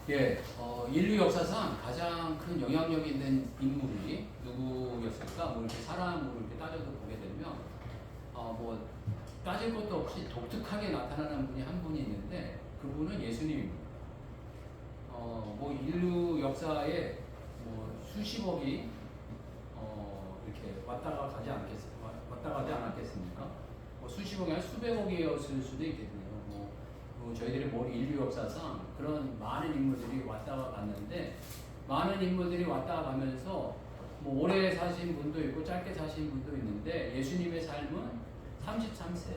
예, 인류 역사상 가장 큰 영향력 있는 인물이 누구였을까? 뭐 이렇게 사람으로 이렇게 따져서 보게 되면, 뭐 따질 것도 없이 독특하게 나타나는 분이 한 분이 있는데 그분은 예수님입니다. 뭐 인류 역사에 뭐 수십억이 이렇게 왔다 가지 않았겠습니까? 뭐 수십억이 아니라 수백억이었을 수도 있겠네요. 저희들이 뭐 인류 역사상 그런 많은 인물들이 왔다가 갔는데, 많은 인물들이 왔다가 가면서 뭐 오래 사신 분도 있고 짧게 사신 분도 있는데, 예수님의 삶은 33세,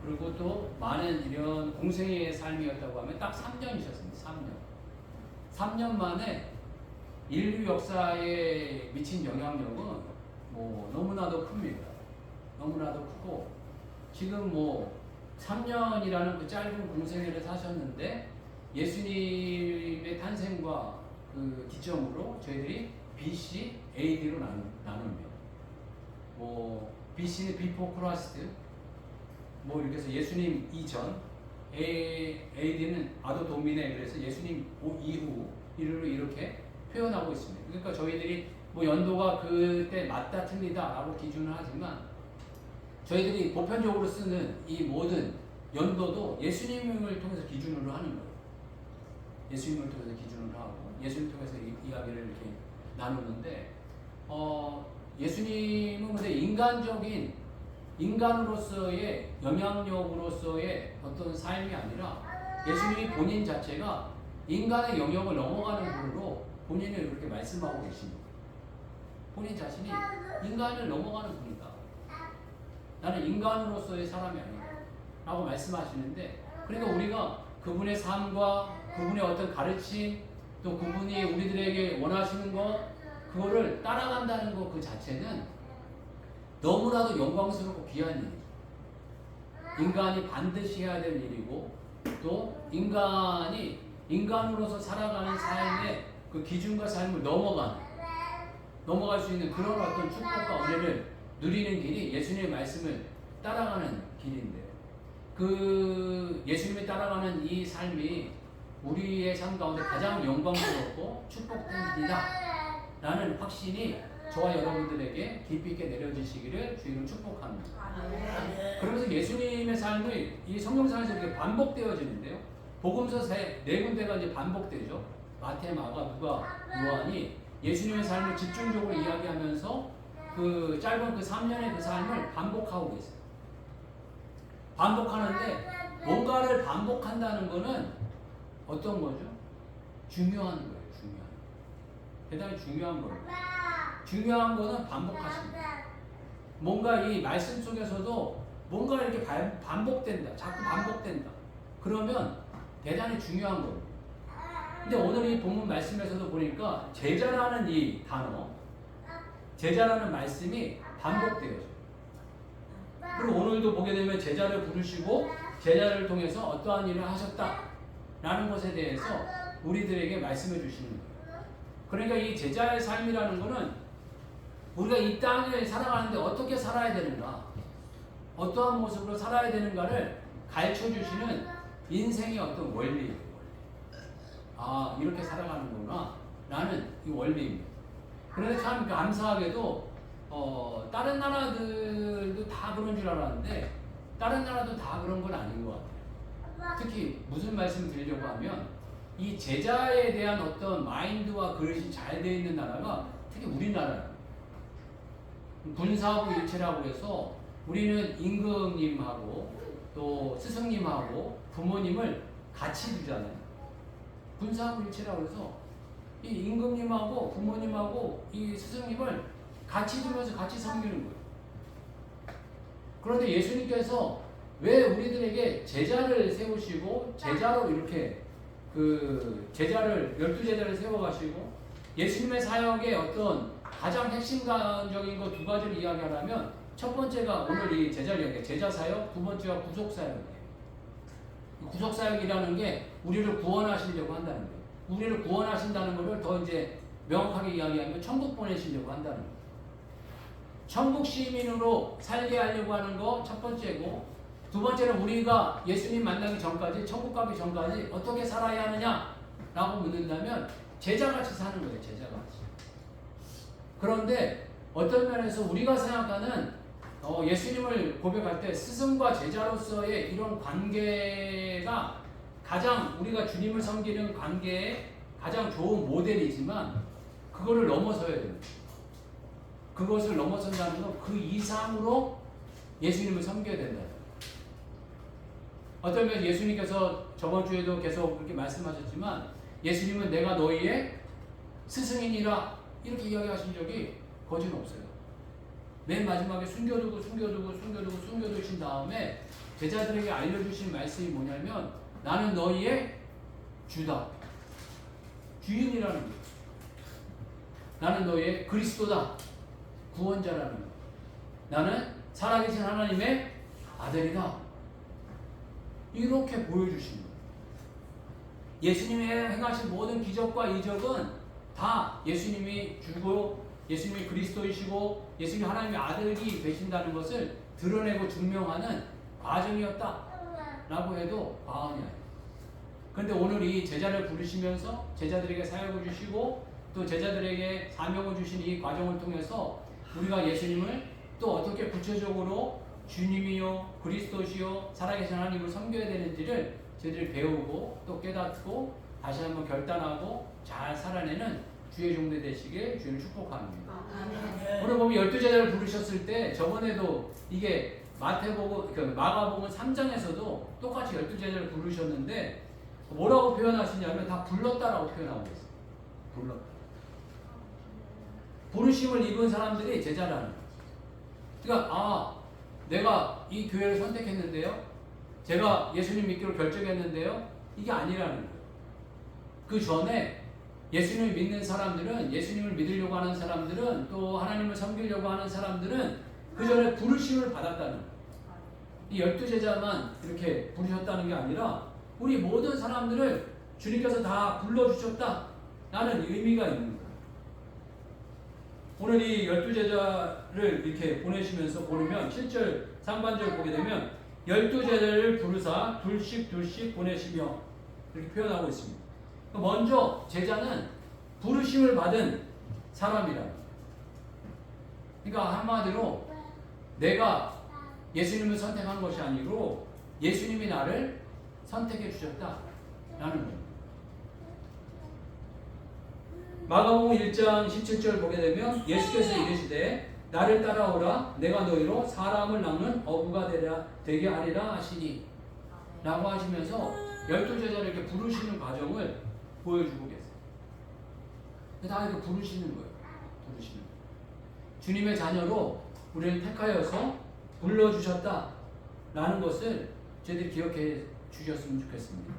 그리고 또 많은 이런 공생의 삶이었다고 하면 딱 3년이셨습니다. 3년 만에 인류 역사에 미친 영향력은 뭐 너무나도 큽니다. 너무나도 크고, 지금 뭐 3년이라는 그 짧은 공생애를 사셨는데, 예수님의 탄생과 그 기점으로 저희들이 BC, AD로 나눕니다. 뭐 BC는 Before Christ, 뭐 이렇게 해서 예수님 이전, AD는 아도 도미네, 그래서 예수님 이후 이렇게 표현하고 있습니다. 그러니까 저희들이 뭐 연도가 그때 맞다 틀리다라고 기준을 하지만, 저희들이 보편적으로 쓰는 이 모든 연도도 예수님을 통해서 기준으로 하는 거예요. 예수님을 통해서 기준으로 하고, 예수님을 통해서 이야기를 이렇게 나누는데, 예수님은 근데 인간적인, 인간으로서의 영향력으로서의 어떤 삶이 아니라, 예수님이 본인 자체가 인간의 영역을 넘어가는 분으로 본인을 그렇게 말씀하고 계십니다. 본인 자신이 인간을 넘어가는 분이다. 나는 인간으로서의 사람이 아니다 라고 말씀하시는데, 그러니까 우리가 그분의 삶과 그분의 어떤 가르침, 또 그분이 우리들에게 원하시는 것, 그거를 따라간다는 것 그 자체는 너무나도 영광스럽고 귀한 일이죠. 인간이 반드시 해야 될 일이고, 또 인간이 인간으로서 살아가는 삶의 그 기준과 삶을 넘어갈 수 있는 그런 어떤 축복과 은혜를 누리는 길이 예수님의 말씀을 따라가는 길인데, 그 예수님이 따라가는 이 삶이 우리의 삶 가운데 가장 영광스럽고 축복된 길이다 라는 확신이 저와 여러분들에게 깊이 있게 내려지시기를 주님은 축복합니다. 그러면서 예수님의 삶이 이 성경상에서 이렇게 반복되어지는데요, 복음서 네 군데가 이제 반복되죠. 마태, 마가, 누가, 요한이 예수님의 삶을 집중적으로 이야기하면서 그 짧은 그 3년의 그 삶을 반복하고 계세요. 반복하는데, 뭔가를 반복한다는 거는 어떤 거죠? 중요한 거예요. 대단히 중요한 거예요. 중요한 거는 반복하십니다. 뭔가 이 말씀 속에서도 뭔가 이렇게 반복된다. 자꾸 반복된다. 그러면 대단히 중요한 거예요. 근데 오늘 이 본문 말씀에서도 보니까 제자라는 이 단어, 제자라는 말씀이 반복되어져요. 그리고 오늘도 보게 되면 제자를 부르시고 제자를 통해서 어떠한 일을 하셨다라는 것에 대해서 우리들에게 말씀해 주시는 거예요. 그러니까 이 제자의 삶이라는 것은 우리가 이 땅에 살아가는데 어떻게 살아야 되는가, 어떠한 모습으로 살아야 되는가를 가르쳐 주시는 인생의 어떤 원리예요. 아, 이렇게 살아가는구나 라는 이 원리입니다. 그런데 참 감사하게도 다른 나라들도 다 그런 줄 알았는데, 다른 나라도 다 그런 건 아닌 것 같아요. 특히 무슨 말씀 드리려고 하면, 이 제자에 대한 어떤 마인드와 그릇이 잘 되어 있는 나라가 특히 우리나라예요. 군사부 일체라고 해서 우리는 임금님하고 또 스승님하고 부모님을 같이 두잖아요. 군사부 일체라고 해서 이 임금님하고 부모님하고 이 스승님을 같이 두면서 같이 섬기는 거예요. 그런데 예수님께서 왜 우리들에게 제자를 세우시고 제자로 이렇게 그 제자를 12제자를 세워가시고, 예수님의 사역의 어떤 가장 핵심적인 거 두 가지를 이야기하려면, 첫 번째가 오늘 이 제자 이야기, 제자 사역, 두 번째가 구속 사역이에요. 구속 사역이라는 게 우리를 구원하시려고 한다는 거예요. 우리를 구원하신다는 것을 더 이제 명확하게 이야기하면 천국 보내시려고 한다는 거예요. 천국 시민으로 살게 하려고 하는 거 첫 번째고, 두 번째는 우리가 예수님 만나기 전까지, 천국 가기 전까지 어떻게 살아야 하느냐 라고 묻는다면 제자같이 사는 거예요. 제자같이. 그런데 어떤 면에서 우리가 생각하는 예수님을 고백할 때 스승과 제자로서의 이런 관계가 가장 우리가 주님을 섬기는 관계의 가장 좋은 모델이지만 그거를 넘어서야 됩니다. 그것을 넘어선다는 건 그 이상으로 예수님을 섬겨야 된다. 어떤 면 예수님께서 저번 주에도 계속 그렇게 말씀하셨지만 예수님은 내가 너희의 스승이니라 이렇게 이야기하신 적이 거진 없어요. 맨 마지막에 숨겨두신 다음에 제자들에게 알려주신 말씀이 뭐냐면 나는 너희의 주다. 주인이라는 거예요. 나는 너희의 그리스도다. 구원자라는 거예요. 나는 살아계신 하나님의 아들이다. 이렇게 보여주신 거예요. 예수님이 행하신 모든 기적과 이적은 다 예수님이 주고 예수님이 그리스도이시고 예수님이 하나님의 아들이 되신다는 것을 드러내고 증명하는 과정이었다라고 해도 과언이 아니에요. 그런데 오늘 이 제자를 부르시면서 제자들에게 사역을 주시고 또 제자들에게 사명을 주신 이 과정을 통해서 우리가 예수님을 또 어떻게 구체적으로 주님이요 그리스도시요 살아계신 하나님을 섬겨야 되는지를 저희들이 배우고 또 깨닫고 다시 한번 결단하고 잘 살아내는 주의 종들 되시길 주님을 축복합니다. 오늘 보면 12제자를 부르셨을 때 저번에도 이게 마가복음 3장에서도 똑같이 12제자를 부르셨는데 뭐라고 표현하시냐면 다 불렀다라고 표현하고 있어요. 불렀다. 부르심을 입은 사람들이 제자라는 거예요. 그러니까 내가 이 교회를 선택했는데요. 제가 예수님 믿기로 결정했는데요. 이게 아니라는 거예요. 그 전에 예수님을 믿는 사람들은 예수님을 믿으려고 하는 사람들은 또 하나님을 섬기려고 하는 사람들은 그 전에 부르심을 받았다는 거예요. 이 12제자만 이렇게 부르셨다는 게 아니라 우리 모든 사람들을 주님께서 다 불러주셨다라는 의미가 있는 거예요. 오늘 이 12제자를 이렇게 보내시면서 보면 7절 상반절 보게 되면 12제자를 부르사 둘씩 보내시며 이렇게 표현하고 있습니다. 먼저 제자는 부르심을 받은 사람이라. 그러니까 한마디로 내가 예수님을 선택한 것이 아니고 예수님이 나를 선택해 주셨다라는 겁니다. 마가복음 1장 17절 보게 되면 예수께서 이르시되 나를 따라오라 내가 너희로 사람을 낳는 어부가 되게 하리라 하시니 라고 하시면서 12제자를 이렇게 부르시는 과정을 보여주고 계세요. 다 이렇게 부르시는 거예요. 부르시는 거예요. 주님의 자녀로 우리를 택하여서 불러주셨다라는 것을 저희들이 기억해 주셨으면 좋겠습니다.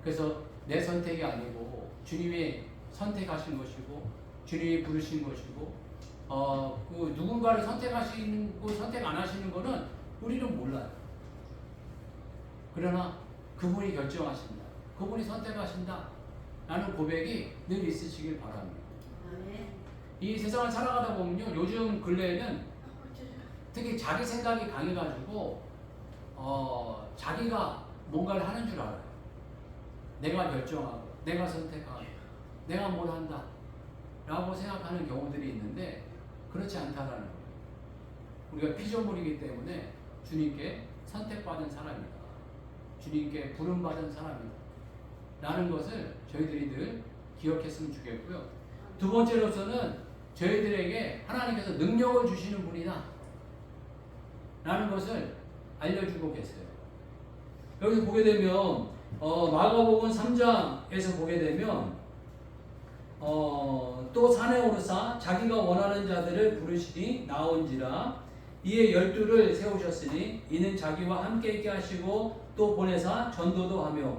그래서 내 선택이 아니고 주님이 선택하신 것이고 주님이 부르신 것이고 그 누군가를 선택하시고 선택 안 하시는 것은 우리는 몰라요. 그러나 그분이 결정하신다. 그분이 선택하신다. 라는 고백이 늘 있으시길 바랍니다. 이 세상을 살아가다 보면요. 요즘 근래에는 특히 자기 생각이 강해가지고 자기가 뭔가를 하는 줄 알아요. 내가 결정하고 내가 선택하고 내가 뭘 한다 라고 생각하는 경우들이 있는데 그렇지 않다라는 거예요. 우리가 피조물이기 때문에 주님께 선택받은 사람이다. 주님께 부름받은 사람이다. 라는 것을 저희들이 늘 기억했으면 좋겠고요. 두 번째로서는 저희들에게 하나님께서 능력을 주시는 분이다. 라는 것을 알려주고 계세요. 여기 보게 되면 마가복음 3장에서 보게 되면 또 산에 오르사 자기가 원하는 자들을 부르시니 나온지라 이에 12를 세우셨으니 이는 자기와 함께 있게 하시고 또 보내사 전도도 하며.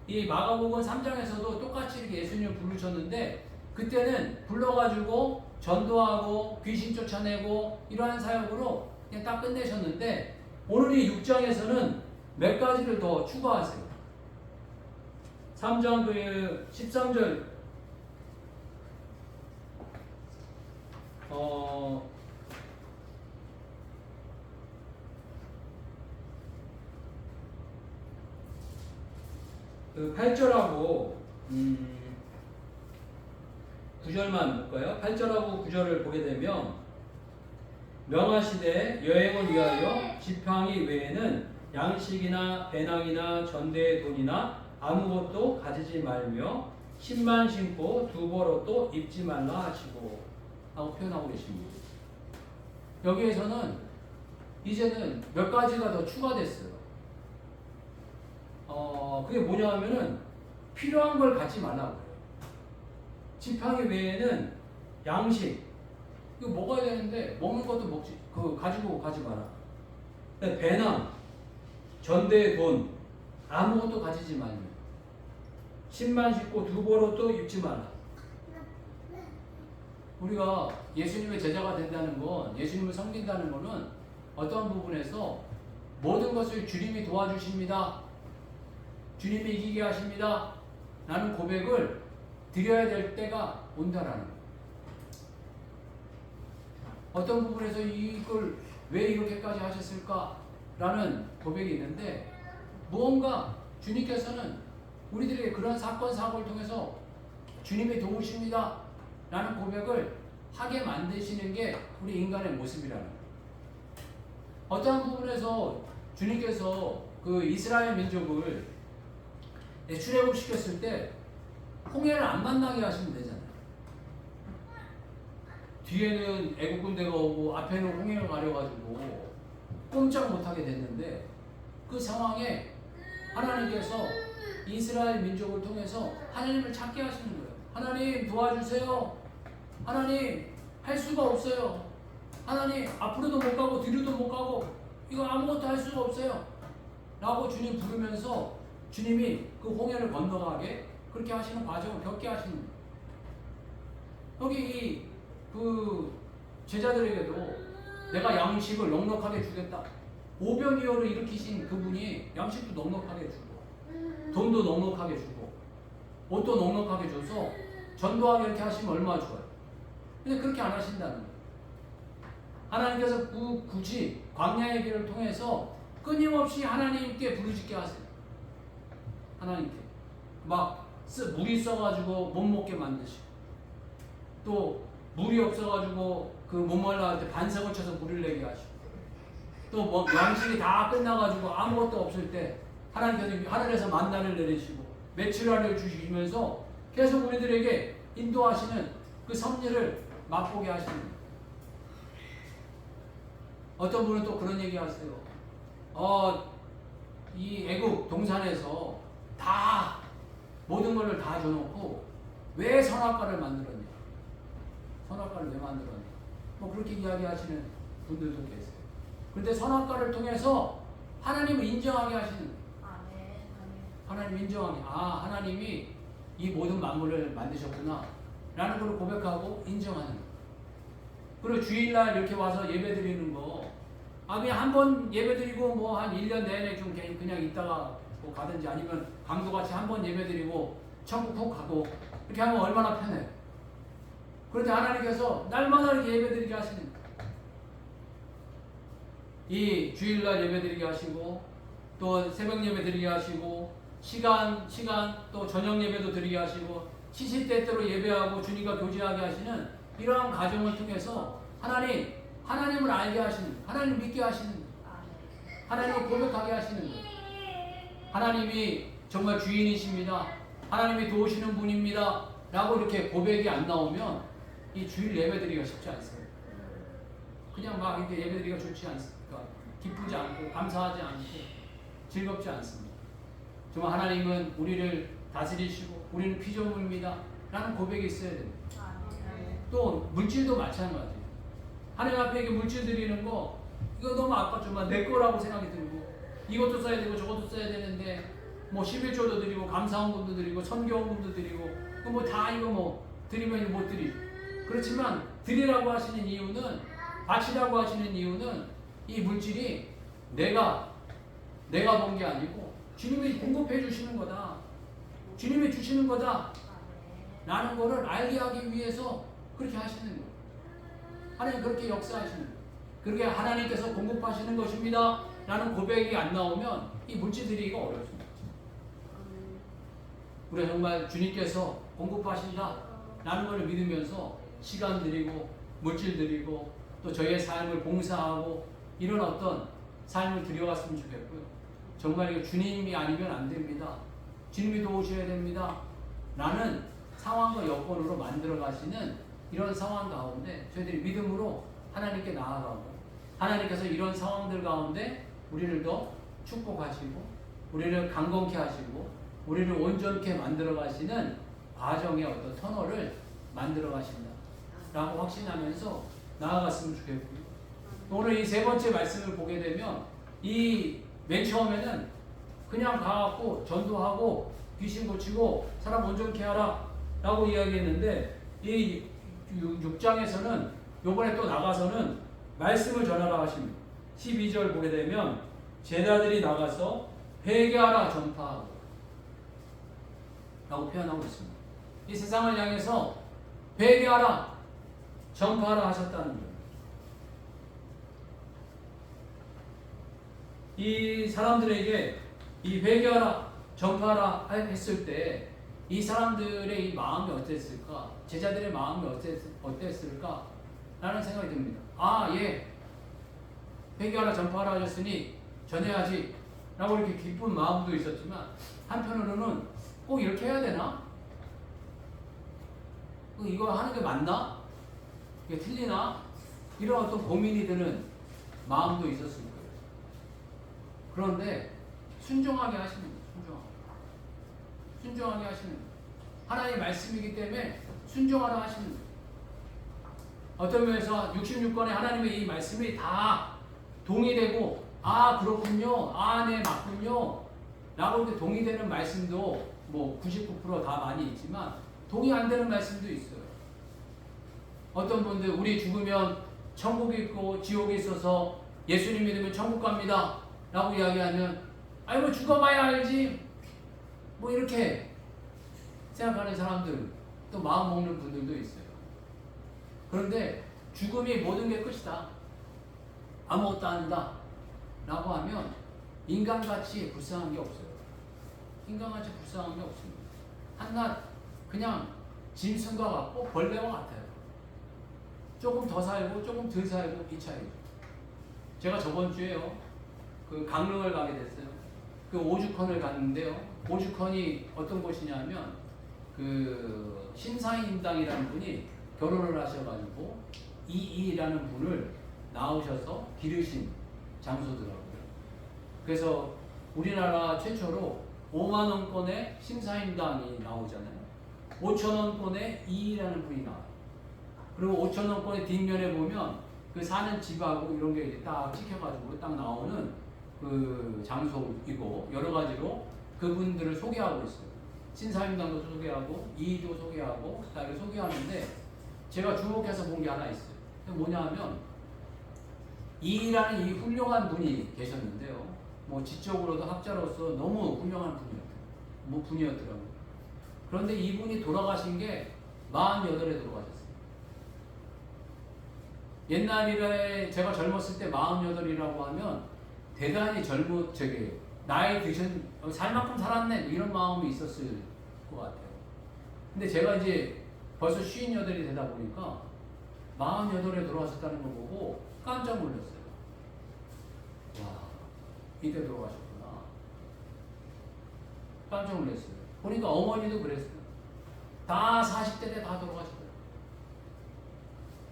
이 마가복음 3장에서도 똑같이 이렇게 예수님을 부르셨는데 그때는 불러가지고 전도하고 귀신 쫓아내고 이러한 사역으로 그냥 딱 끝내셨는데 오늘 이 6장에서는 몇 가지를 더 추가하세요. 3장 13절 그 8절하고 9절만 볼까요? 8절하고 9절을 보게 되면 명하시되 여행을 위하여 지팡이 외에는 양식이나 배낭이나 전대의 돈이나 아무것도 가지지 말며 신만 신고 두 벌옷도 입지 말라 하시고 하고 표현하고 계십니다. 여기에서는 이제는 몇 가지가 더 추가됐어요. 그게 뭐냐 하면은 필요한 걸 갖지 말라고 해요. 지팡이 외에는 양식, 이거 먹어야 되는데 먹는 것도 먹지, 가지고 가지 마라. 배낭, 전대의 돈, 아무것도 가지지 말며 신만 신고 두 벌옷도 입지 마라. 우리가 예수님의 제자가 된다는 건, 예수님을 섬긴다는 것은 어떤 부분에서 모든 것을 주님이 도와주십니다, 주님이 이기게 하십니다 라는 고백을 드려야 될 때가 온다라는 거예요. 어떤 부분에서 이걸 왜 이렇게까지 하셨을까 라는 고백이 있는데, 무언가 주님께서는 우리들에게 그런 사건 사고를 통해서 주님이 도우십니다 라는 고백을 하게 만드시는 게 우리 인간의 모습이라는 거예요. 어떠한 부분에서 주님께서 그 이스라엘 민족을 출애굽시켰을 때 홍해를 안 만나게 하시면 되잖아요. 뒤에는 애국 군대가 오고 앞에는 홍해가 가려가지고 꼼짝 못하게 됐는데, 그 상황에 하나님께서 이스라엘 민족을 통해서 하나님을 찾게 하시는 거예요. 하나님 도와주세요. 하나님 할 수가 없어요. 하나님 앞으로도 못 가고 뒤로도 못 가고 이거 아무것도 할 수가 없어요 라고 주님 부르면서 주님이 그 홍해를 건너가게 그렇게 하시는 과정을 겪게 하시는 거예요. 여기 그 제자들에게도 내가 양식을 넉넉하게 주겠다. 오병이어를 일으키신 그분이 양식도 넉넉하게 주고 돈도 넉넉하게 주고 옷도 넉넉하게 줘서 전도하게 이렇게 하시면 얼마나 좋아요. 근데 그렇게 안 하신다는 거예요. 하나님께서 굳이 광야의 길을 통해서 끊임없이 하나님께 부르짖게 하세요. 하나님께 막 물이 써가지고 못 먹게 만드시고, 또 물이 없어가지고 그 목말라 할 때 반석을 쳐서 물을 내게 하시고, 또 뭐 양식이 다 끝나가지고 아무것도 없을 때 하나님께서 하늘에서 만나를 내리시고 메추라를 주시면서 계속 우리들에게 인도하시는 그 섭리를 맛보게 하시는 거예요. 어떤 분은 또 그런 얘기 하세요. 이 애국 동산에서 다 모든 것을 다 줘놓고 왜 선악과를 만들었냐? 선악과를 왜 만들었냐? 뭐 그렇게 이야기하시는 분들도 계세요. 그런데 선악과를 통해서 하나님을 인정하게 하시는 거예요. 하나님 인정하게, 하나님이 이 모든 만물을 만드셨구나 라는 걸 고백하고 인정하는 거예요. 그리고 주일날 이렇게 와서 예배 드리는 거, 그냥 한 번 예배 드리고 뭐 한 1년 내내 좀 그냥 있다가 뭐 가든지, 아니면 강도같이 한 번 예배 드리고 천국 훅 가고 이렇게 하면 얼마나 편해요. 그런데 하나님께서 날마다 이렇게 예배 드리게 하시는 거예요. 이 주일날 예배 드리게 하시고, 또 새벽 예배 드리게 하시고, 시간 또 저녁 예배도 드리게 하시고, 시시때때로 예배하고 주님과 교제하게 하시는 이러한 과정을 통해서 하나님을 알게 하시는, 하나님 믿게 하시는, 하나님을 고백하게 하시는 거예요. 하나님이 정말 주인이십니다, 하나님이 도우시는 분입니다 라고 이렇게 고백이 안 나오면 이 주일 예배드리기가 쉽지 않습니다. 그냥 막 이렇게 예배드리기가 좋지 않습니까? 기쁘지 않고 감사하지 않고 즐겁지 않습니다. 정말 하나님은 우리를 다스리시고 우리는 피조물입니다 라는 고백이 있어야 됩니다. 또 물질도 마찬가지예요. 하나님 앞에 이게 물질 드리는 거, 이거 너무 아깝지만 내 거라고 생각이 들고, 이것도 써야 되고 저것도 써야 되는데 뭐 11조도 드리고 감사헌금도 드리고 선교헌금도 드리고 뭐 다 이거 뭐 드리면 못 드리죠. 그렇지만 드리라고 하시는 이유는, 바치라고 하시는 이유는 이 물질이 내가 본 게 아니고 주님이 공급해 주시는 거다, 주님이 주시는 거다 라는 거를 알게 하기 위해서 그렇게 하시는 거예요. 하나님 그렇게 역사하시는 거예요. 그렇게 하나님께서 공급하시는 것입니다 라는 고백이 안 나오면 이 물질 드리기가 어렵습니다. 우리가 정말 주님께서 공급하신다 라는 것을 믿으면서 시간 드리고 물질 드리고 또 저희의 삶을 봉사하고 이런 어떤 삶을 드려갔으면 좋겠고요. 정말 이거 주님이 아니면 안 됩니다. 주님이 도우셔야 됩니다. 라는 상황과 여건으로 만들어 가시는 이런 상황 가운데 저희들이 믿음으로 하나님께 나아가고 하나님께서 이런 상황들 가운데 우리를 더 축복하시고 우리를 강건케 하시고 우리를 온전케 만들어 가시는 과정의 어떤 터널을 만들어 가신다 라고 확신하면서 나아갔으면 좋겠고요. 오늘 이 세 번째 말씀을 보게 되면 이 맨 처음에는 그냥 가갖고 전도하고 귀신 고치고 사람 온전케 하라 라고 이야기했는데 이 6장에서는 요번에 또 나가서는 말씀을 전하라 하십니다. 12절 보게 되면 제자들이 나가서 회개하라 전파하고 라고 표현하고 있습니다. 이 세상을 향해서 회개하라 전파하라 하셨다는 거예요. 이 사람들에게 이 회개하라 전파하라 했을 때 이 사람들의 이 마음이 어땠을까? 제자들의 마음이 어땠을까? 라는 생각이 듭니다. 아, 예. 회개하라 전파하라 하셨으니 전해야지 라고 이렇게 기쁜 마음도 있었지만 한편으로는 꼭 이렇게 해야 되나? 이거 하는 게 맞나? 이게 틀리나? 이런 어떤 고민이 드는 마음도 있었을 거예요. 그런데 순종하게 하시는 거예요. 순종하게 하시는 거예요. 하나님의 말씀이기 때문에 순종하라 하시는 거예요. 어떤 면에서 66권의 하나님의 이 말씀이 다 동의되고 아 그렇군요. 아 네 맞군요. 라고 이렇게 동의되는 말씀도 뭐 99% 다 많이 있지만 동의 안 되는 말씀도 있어요. 어떤 분들 우리 죽으면 천국이 있고 지옥이 있어서 예수님 믿으면 천국 갑니다 라고 이야기하면 아니 뭐 죽어봐야 알지 뭐 이렇게 생각하는 사람들 또 마음 먹는 분들도 있어요. 그런데 죽음이 모든 게 끝이다 아무것도 안 한다 라고 하면 인간같이 불쌍한 게 없어요. 인간같이 불쌍한 게 없습니다. 한낱 그냥 짐승과 같고 벌레와 같아요. 조금 더 살고 조금 덜 살고 이 차이죠. 제가 저번 주에요 그 강릉을 가게 됐어요. 그 오죽헌을 갔는데요. 오죽헌이 어떤 곳이냐면 그 신사임당이라는 분이 결혼을 하셔가지고 이이라는 분을 낳으셔서 기르신 장소더라고요. 그래서 우리나라 최초로 5만 원권의 신사임당이 나오잖아요. 5천 원권의 이이라는 분이 나와요. 그리고 5천 원권의 뒷면에 보면 그 사는 집하고 이런 게 딱 찍혀가지고 딱 나오는 그 장소이고 여러 가지로 그분들을 소개하고 있어요. 신사임당도 소개하고 이이도 소개하고 다 이렇게 소개하는데 제가 주목해서 본 게 하나 있어요. 그게 뭐냐 하면 이이라는 이 훌륭한 분이 계셨는데요. 뭐 지적으로도 학자로서 너무 훌륭한 분이었더라고요. 그런데 이분이 돌아가신 게 48에 돌아가셨어요. 옛날에 제가 젊었을 때 48이라고 하면 대단히 나이 드신 살 만큼 살았네 이런 마음이 있었을 것 같아요. 근데 제가 이제 벌써 58이 되다 보니까 48에 돌아가셨다는 걸 보고 깜짝 놀랐어요. 와, 이때 돌아가셨구나. 깜짝 놀랐어요. 보니까 어머니도 그랬어요. 다 40대 때 다 돌아가셨어요.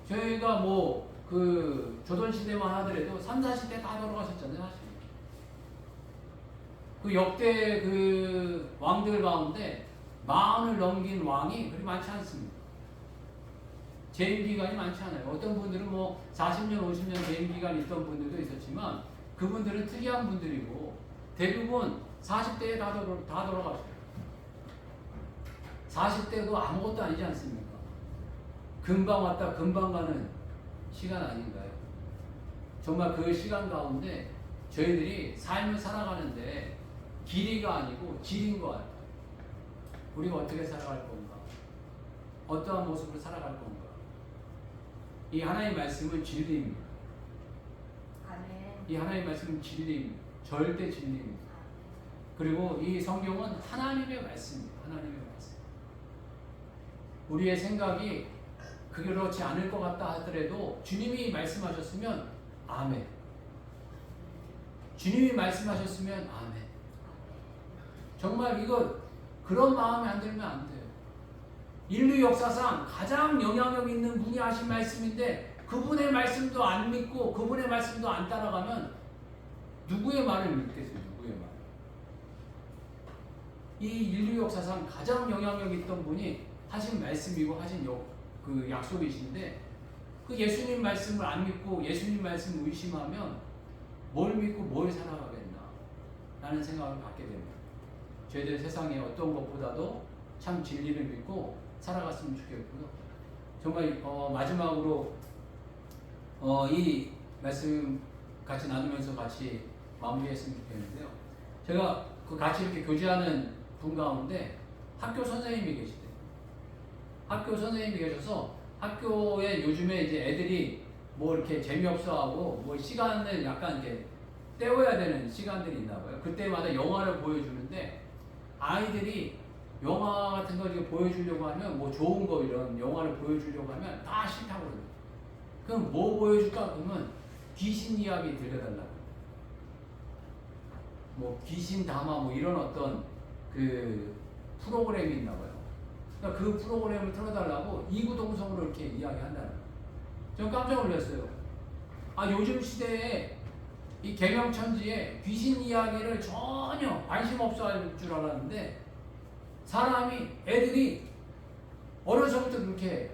저희가 뭐 그 조선시대만 하더라도 3, 40대 다 돌아가셨잖아요. 사실. 그 역대 그 왕들 가운데 40을 넘긴 왕이 그리 많지 않습니다. 재임 기간이 많지 않아요. 어떤 분들은 뭐 40년, 50년 재임 기간이 있던 분들도 있었지만 그분들은 특이한 분들이고 대부분 40대에 다 돌아가셔요. 40대도 아무것도 아니지 않습니까? 금방 왔다 금방 가는 시간 아닌가요? 정말 그 시간 가운데 저희들이 삶을 살아가는데 길이가 아니고 질인 것 같아요. 우리가 어떻게 살아갈 건가? 어떠한 모습으로 살아갈 건가? 이 하나님의 말씀은 진리입니다. 이 하나님의 말씀은 진리입니다. 절대 진리입니다. 그리고 이 성경은 하나님의 말씀이에요. 하나님의 말씀. 우리의 생각이 그렇지 않을 것 같다 하더라도 주님이 말씀하셨으면 아멘. 주님이 말씀하셨으면 아멘. 정말 이거 그런 마음이 안 들면 안 돼요. 인류 역사상 가장 영향력 있는 분이 하신 말씀인데 그분의 말씀도 안 믿고 그분의 말씀도 안 따라가면 누구의 말을 믿겠어요? 누구의 말? 이 인류 역사상 가장 영향력 있던 분이 하신 말씀이고 하신 그 약속이신데 그 예수님 말씀을 안 믿고 예수님 말씀을 의심하면 뭘 믿고 뭘 살아가겠나 라는 생각을 갖게 됩니다. 저희들 세상에 어떤 것보다도 참 진리를 믿고 살아갔으면 좋겠고요. 정말 마지막으로 이 말씀 같이 나누면서 같이 마무리했으면 좋겠는데요. 제가 그 같이 이렇게 교제하는 분 가운데 학교 선생님이 계시대요. 학교 선생님이 계셔서 학교에 요즘에 이제 애들이 뭐 이렇게 재미없어하고 뭐 시간을 약간 이렇게 때워야 되는 시간들이 있나 봐요. 그때마다 영화를 보여주는데 아이들이 영화 같은 걸 이렇게 보여주려고 하면 뭐 좋은 거 이런 영화를 보여주려고 하면 다 싫다고 그래요. 그럼 뭐 보여줄까? 그러면 귀신 이야기 들려달라고. 뭐 귀신 담화 뭐 이런 어떤 그 프로그램이 있나 봐요. 그러니까 그 프로그램을 틀어달라고 이구동성으로 이렇게 이야기한다는 거예요. 전 깜짝 놀랐어요. 아, 요즘 시대에 이 개명천지에 귀신 이야기를 전혀 관심 없어 할 줄 알았는데 애들이 어려서부터 그렇게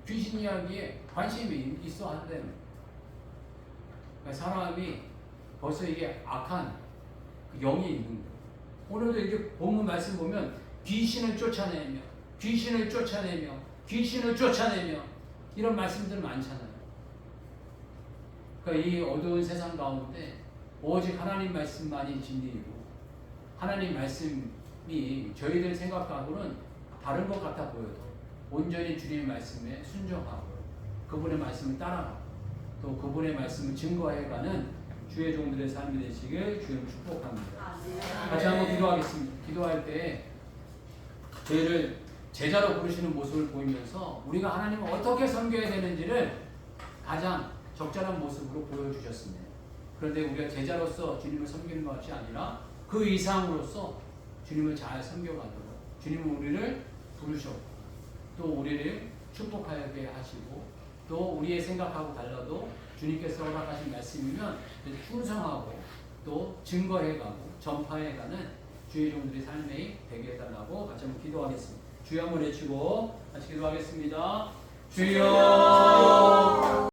귀신 이야기에 관심이 있어 한다는 거예요. 그러니까 사람이 벌써 이게 악한 그 영이 있는 거예요. 오늘도 이렇게 본문 말씀 보면 귀신을 쫓아내며 귀신을 쫓아내며 귀신을 쫓아내며 이런 말씀들 많잖아요. 그러니까 이 어두운 세상 가운데 오직 하나님 말씀만이 진리이고 하나님 말씀이 저희들 생각하고는 다른 것 같아 보여도 온전히 주님의 말씀에 순종하고 그분의 말씀을 따라가고 또 그분의 말씀을 증거해가는 주의 종들의 삶이 되시길 주님 축복합니다. 같이 한번 기도하겠습니다. 기도할 때 저희를 제자로 부르시는 모습을 보이면서 우리가 하나님을 어떻게 섬겨야 되는지를 가장 적절한 모습으로 보여주셨습니다. 그런데 우리가 제자로서 주님을 섬기는 것이 아니라 그 이상으로서 주님을 잘 섬겨가도록 주님은 우리를 부르셨고 또 우리를 축복하게 하시고 또 우리의 생각하고 달라도 주님께서 허락하신 말씀이면 충성하고 또 증거해가고 전파해가는 주의 종들의 삶이 되게 해달라고 같이 한번 기도하겠습니다. 주여 한번 외치고 같이 기도하겠습니다. 주여